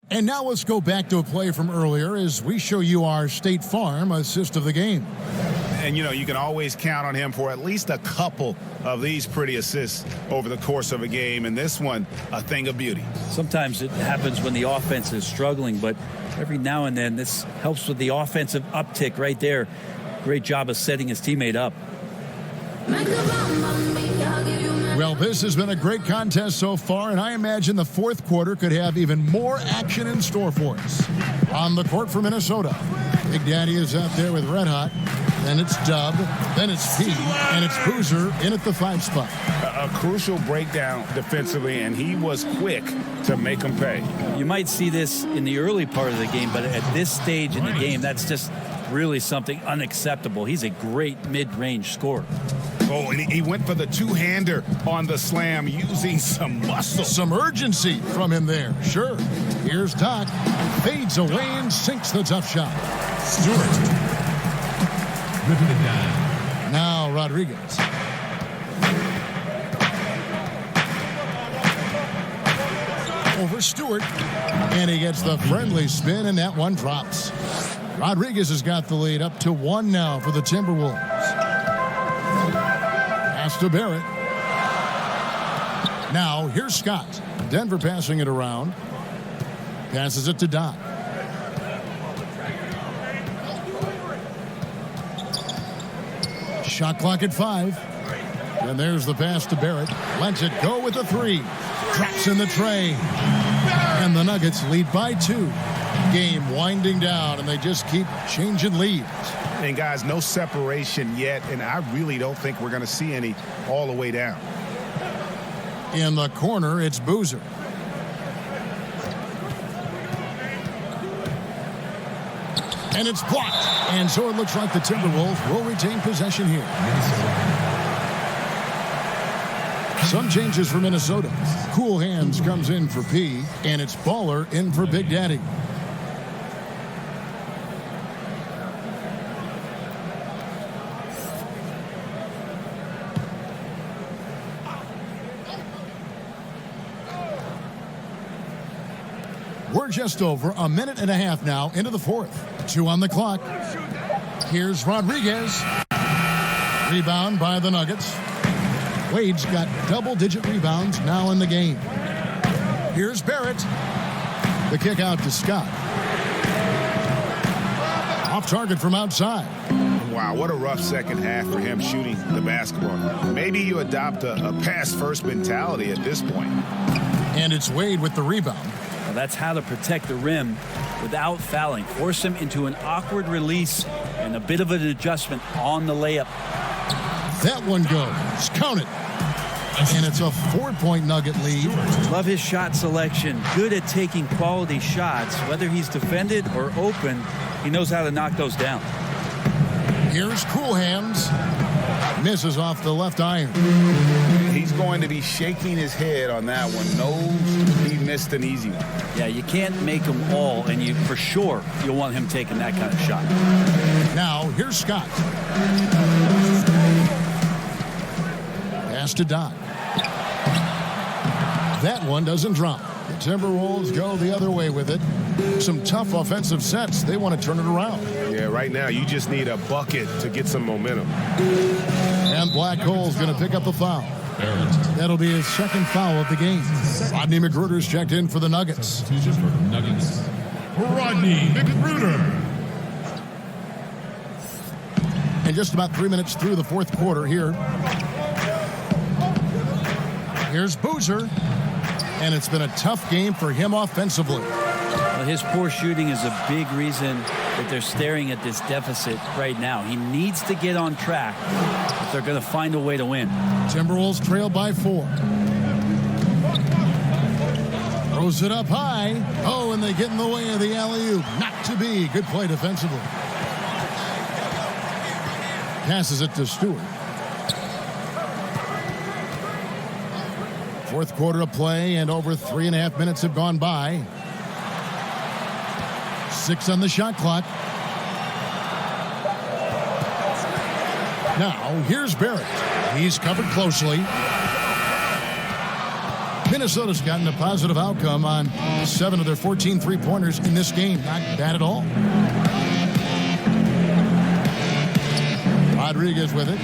And now let's go back to a play from earlier as we show you our State Farm assist of the game. And, you know, you can always count on him for at least a couple of these pretty assists over the course of a game. And this one, a thing of beauty. Sometimes it happens when the offense is struggling, but every now and then this helps with the offensive uptick right there. Great job of setting his teammate up. Well, this has been a great contest so far, and I imagine the fourth quarter could have even more action in store for us. On the court for Minnesota, Big Daddy is out there with Red Hot. Then it's Dub, then it's P, and it's Boozer in at the 5 spot. A crucial breakdown defensively, and he was quick to make them pay. You might see this in the early part of the game, but at this stage in the game, that's just really something unacceptable. He's a great mid-range scorer. Oh, and he went for the two-hander on the slam using some muscle. Some urgency from him there, sure. Here's Doc, fades away and sinks the tough shot. Stewart. Ripping it down. Now Rodriguez. Over Stewart, and he gets the friendly spin, and that one drops. Rodriguez has got the lead up to 1 now for the Timberwolves. Pass to Barrett. Now, here's Scott. Denver passing it around. Passes it to Doc. Shot clock at 5. And there's the pass to Barrett. Lets it go with the 3. Drops in the tray. And the Nuggets lead by 2. Game winding down, and they just keep changing leads. And guys, no separation yet, and I really don't think we're going to see any all the way down. In the corner, it's Boozer. And it's blocked. And so it looks like the Timberwolves will retain possession here. Some changes for Minnesota. Cool Hands comes in for P, and it's Baller in for Big Daddy. We're just over a minute and a half now into the fourth. 2 on the clock. Here's Rodriguez. Rebound by the Nuggets. Wade's got double-digit rebounds now in the game. Here's Barrett. The kick out to Scott. Off target from outside. Wow, what a rough second half for him shooting the basketball. Maybe you adopt a pass-first mentality at this point. And it's Wade with the rebound. Well, that's how to protect the rim without fouling. Force him into an awkward release and a bit of an adjustment on the layup. That one goes. Count it. And it's a 4-point Nugget lead. Love his shot selection. Good at taking quality shots. Whether he's defended or open, he knows how to knock those down. Here's Cool Hands. Misses off the left iron. He's going to be shaking his head on that one. Knows he missed an easy one. Yeah, you can't make them all, and you for sure you'll want him taking that kind of shot. Now, here's Scott. Pass to Doc. That one doesn't drop. The Timberwolves go the other way with it. Some tough offensive sets. They want to turn it around. Yeah, right now you just need a bucket to get some momentum. And Black Hole's going to pick up a foul. That'll be his second foul of the game. Rodney McGruder's checked in for the Nuggets. Substitution for Nuggets. Rodney McGruder. And just about 3 minutes through the fourth quarter here. Here's Boozer. And it's been a tough game for him offensively. Well, his poor shooting is a big reason that they're staring at this deficit right now. He needs to get on track if they're going to find a way to win. Timberwolves trail by 4. Throws it up high. Oh, and they get in the way of the alley-oop. Not to be. Good play defensively. Passes it to Stewart. Fourth quarter of play, and over 3.5 minutes have gone by. 6 on the shot clock. Now, here's Barrett. He's covered closely. Minnesota's gotten a positive outcome on 7 of their 14 three-pointers in this game. Not bad at all. Rodriguez with it.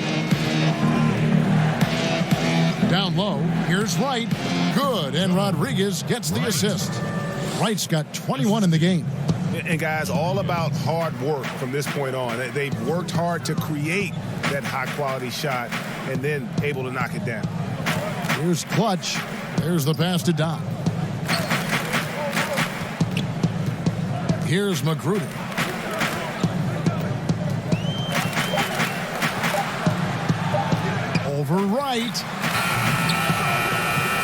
Down low. Here's Wright. Good. And Rodriguez gets the assist. Wright's got 21 in the game. And guys, all about hard work from this point on. They've worked hard to create that high-quality shot and then able to knock it down. Here's Clutch. There's the pass to Doc. Here's Magruder. Over Wright.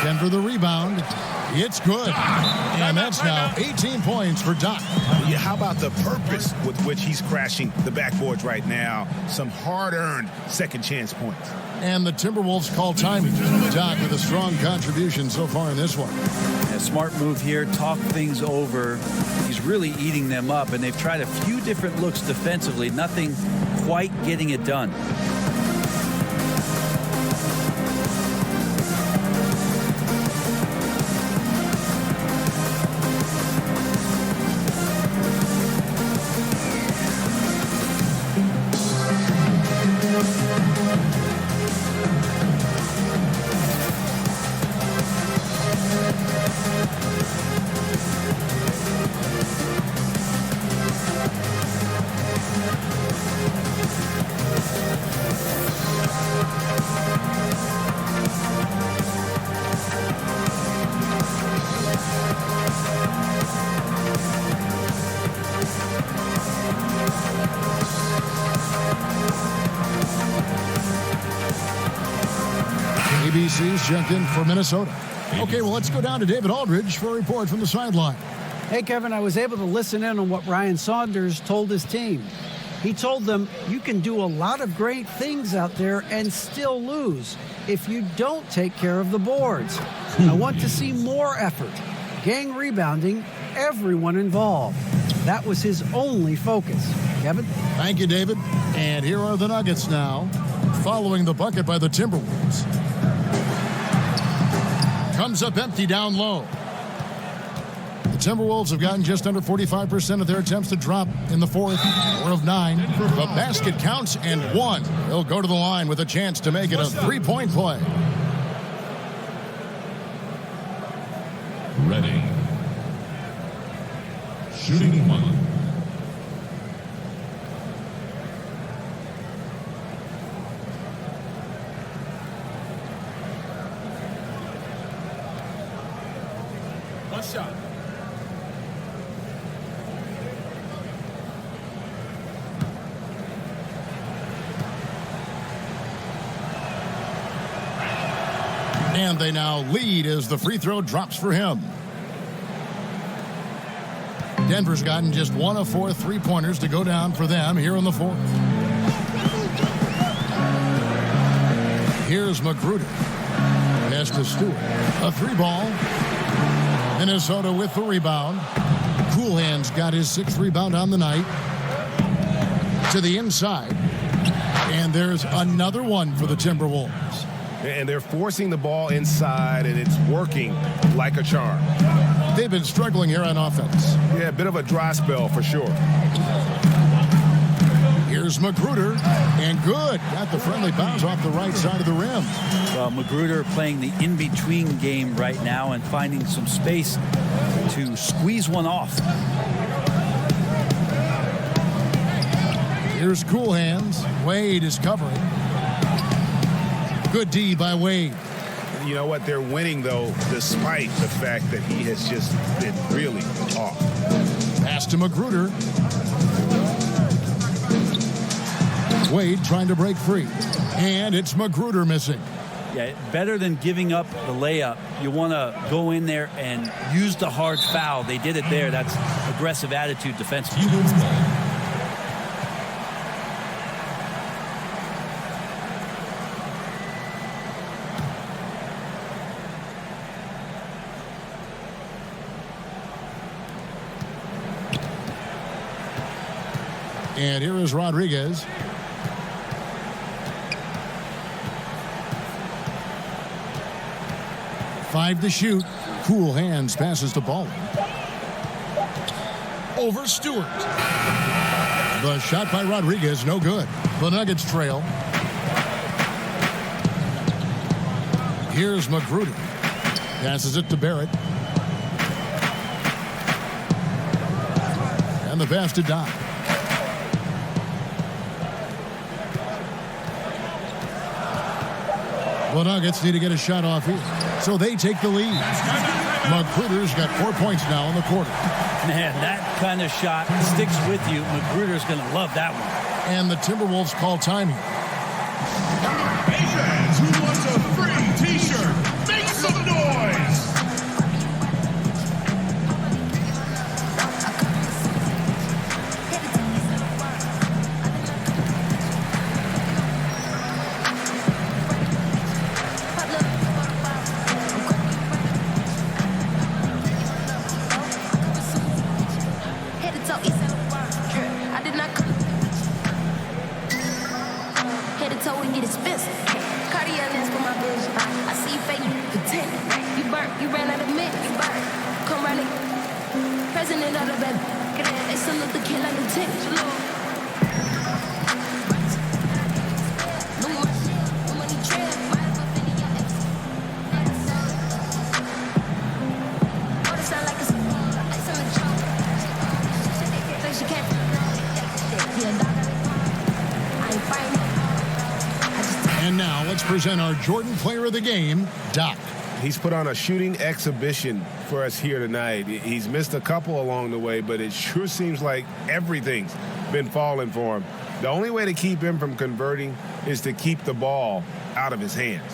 Denver the rebound. It's good. And that's now 18 points for Doc. Yeah, how about the purpose with which he's crashing the backboards right now? Some hard-earned second chance points. And the Timberwolves call timing. Doc with a strong contribution so far in this one. A smart move here. Talk things over. He's really eating them up, and they've tried a few different looks defensively. Nothing quite getting it done. ABC's checked in for Minnesota. Okay, well, let's go down to David Aldridge for a report from the sideline. Hey, Kevin, I was able to listen in on what Ryan Saunders told his team. He told them, you can do a lot of great things out there and still lose if you don't take care of the boards. I want to see more effort, gang rebounding, everyone involved. That was his only focus. Kevin? Thank you, David. And here are the Nuggets now, following the bucket by the Timberwolves. Comes up empty down low. The Timberwolves have gotten just under 45% of their attempts to drop in the fourth, 4 of 9. The basket counts and 1. They'll go to the line with a chance to make it a 3-point play. Ready. Shooting 1. One shot. And they now lead as the free throw drops for him. Denver's gotten just 1 of 4 three-pointers to go down for them here in the fourth. Here's Magruder. Pass to Stewart. A 3-ball. Minnesota with the rebound. Coolhand's got his 6th rebound on the night. To the inside. And there's another one for the Timberwolves. And they're forcing the ball inside, and it's working like a charm. They've been struggling here on offense. Yeah, a bit of a dry spell for sure. Here's Magruder, and good. Got the friendly bounce off the right side of the rim. Well, Magruder playing the in-between game right now and finding some space to squeeze one off. Here's Cool Hands. Wade is covering. Good D by Wade. You know what? They're winning, though, despite the fact that he has just been really off. Pass to Magruder. Wade trying to break free. And it's Magruder missing. Yeah, better than giving up the layup. You want to go in there and use the hard foul. They did it there. That's aggressive attitude defensively. And here is Rodriguez. Five to shoot. Cool Hands passes the ball over Stewart. The shot by Rodriguez, no good. The Nuggets trail. Here's Magruder. Passes it to Barrett. And the pass to Doc. The Nuggets need to get a shot off here, so they take the lead. Magruder's got 4 points now in the quarter. Man, that kind of shot sticks with you. Magruder's going to love that one. And the Timberwolves call time here. Hey fans, who wants a free t-shirt? Make some noise! And now let's present our Jordan Player of the Game, Doc. He's put on a shooting exhibition for us here tonight. He's missed a couple along the way, but it sure seems like everything's been falling for him. The only way to keep him from converting is to keep the ball out of his hands.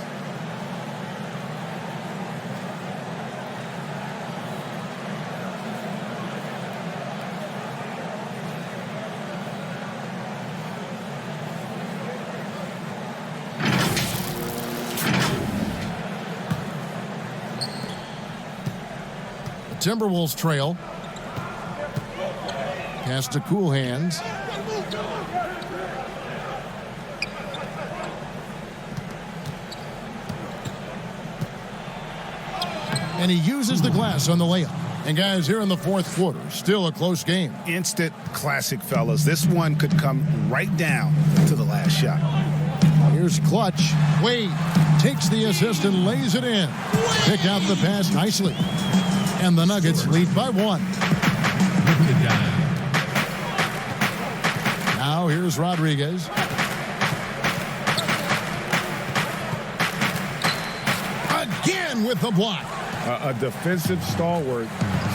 Timberwolves trail. Pass to Cool Hands. And he uses the glass on the layup. And guys, here in the fourth quarter, still a close game. Instant classic, fellas. This one could come right down to the last shot. Here's Clutch. Wade takes the assist and lays it in. Pick out the pass nicely. And the Nuggets lead by 1. Now here's Rodriguez. Again with the block. A defensive stalwart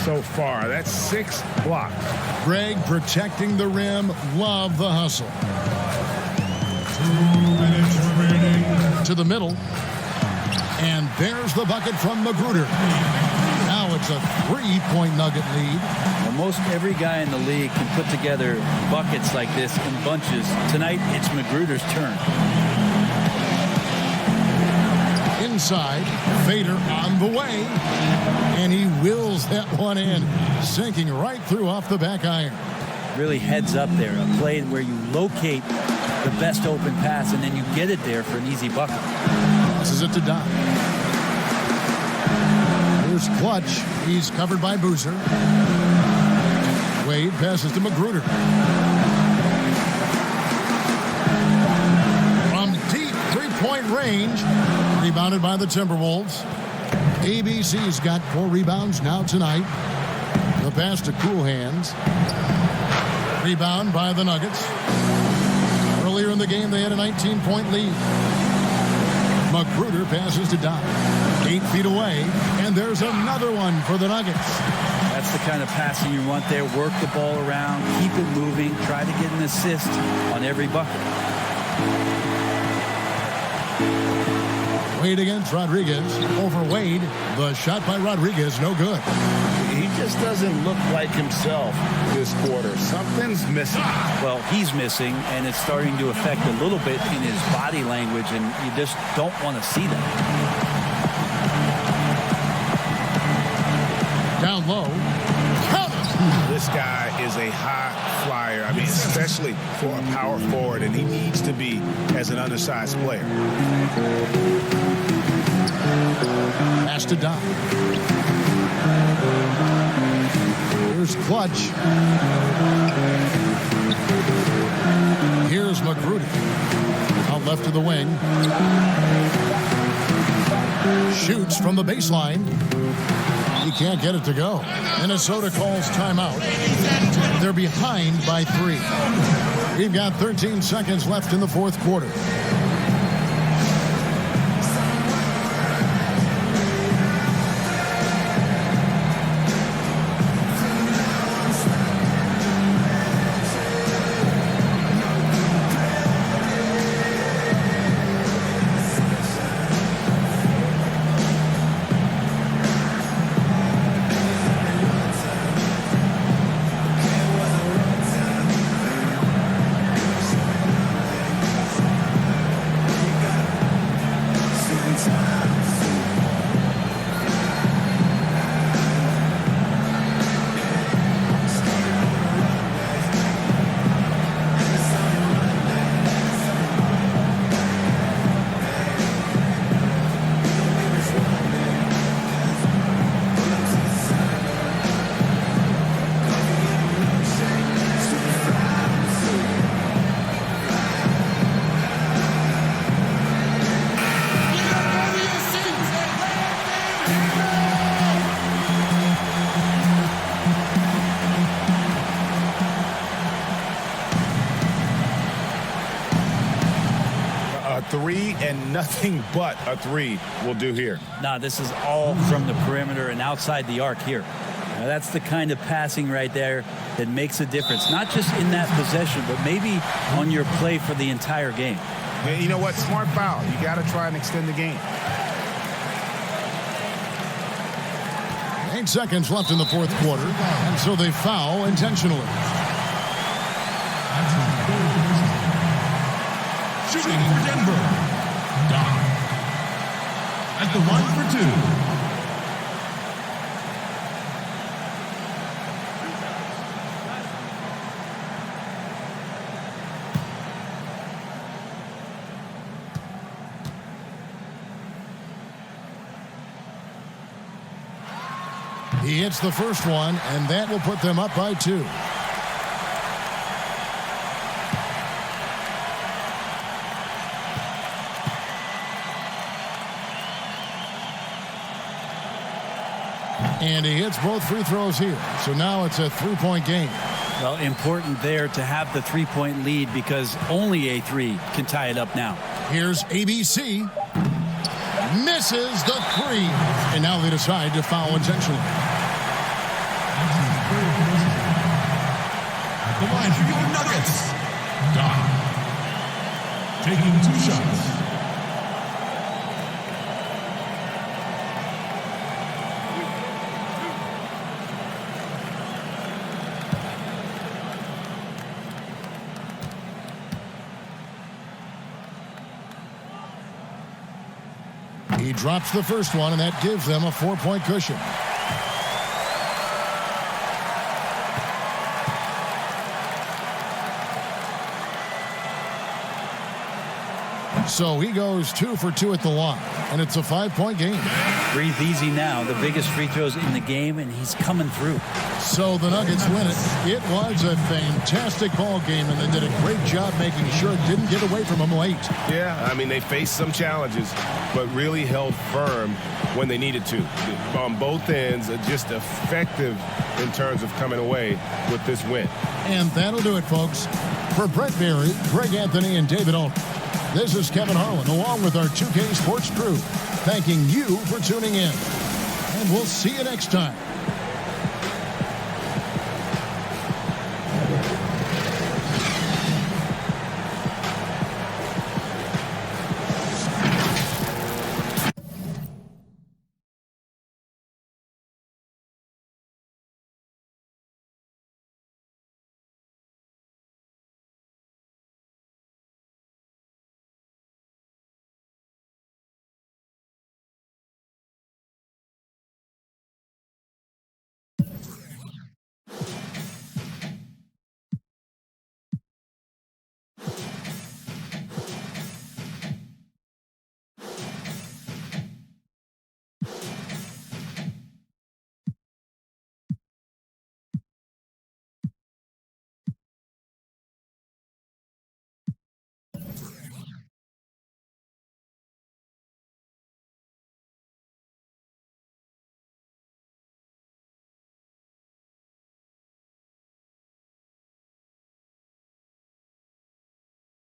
so far. That's 6 blocks. Greg protecting the rim. Love the hustle. 2 minutes remaining. To the middle. And there's the bucket from Magruder. Now it's a 3-point Nugget lead. Almost every guy in the league can put together buckets like this in bunches. Tonight, it's Magruder's turn. Inside, Vader on the way. And he wills that one in, sinking right through off the back iron. Really heads up there. A play where you locate the best open pass and then you get it there for an easy bucket. Passes it to Doc. Here's Clutch. He's covered by Boozer. Wade passes to Magruder. From deep three-point range. Rebounded by the Timberwolves. ABC's got 4 rebounds now tonight. The pass to Cool Hands. Rebound by the Nuggets. Earlier in the game, they had a 19-point lead. Magruder passes to Dodd. 8 feet away, and there's another one for the Nuggets. That's the kind of passing you want there. Work the ball around, keep it moving, try to get an assist on every bucket. Wade against Rodriguez. Over Wade. The shot by Rodriguez, no good. He just doesn't look like himself this quarter. Something's missing. Well, he's missing, and it's starting to affect a little bit in his body language, and you just don't want to see that. Down low. This guy is a high flyer. I mean, especially for a power forward, and he needs to be as an undersized player. Pass to Dodd. Here's Clutch. Here's Magruder. Out left to the wing. Shoots from the baseline. He can't get it to go. Minnesota calls timeout. They're behind by 3. We've got 13 seconds left in the fourth quarter. Three and nothing but a 3 will do here. Nah, this is all from the perimeter and outside the arc here. Now, that's the kind of passing right there that makes a difference, not just in that possession, but maybe on your play for the entire game. And you know what? Smart foul. You got to try and extend the game. 8 seconds left in the fourth quarter, and so they foul intentionally. Shooting for Denver, Dodd. At the line for 2. He hits the first one, and that will put them up by 2. And he hits both free throws here. So now it's a 3-point game. Well, important there to have the 3-point lead because only a 3 can tie it up now. Here's ABC. Misses the 3. And now they decide to foul intentionally. At the line for your Nuggets, Dodd. Taking 2 shots. He drops the first one, and that gives them a 4-point cushion. So he goes 2 for 2 at the line. And it's a 5-point game. Breathe easy now. The biggest free throws in the game, and he's coming through. So the Nuggets win it. It was a fantastic ball game, and they did a great job making sure it didn't get away from them late. Yeah, I mean, they faced some challenges, but really held firm when they needed to. On both ends, just effective in terms of coming away with this win. And that'll do it, folks. For Brett Berry, Greg Anthony, and David Aldridge, this is Kevin Harlan, along with our 2K Sports crew, thanking you for tuning in. And we'll see you next time.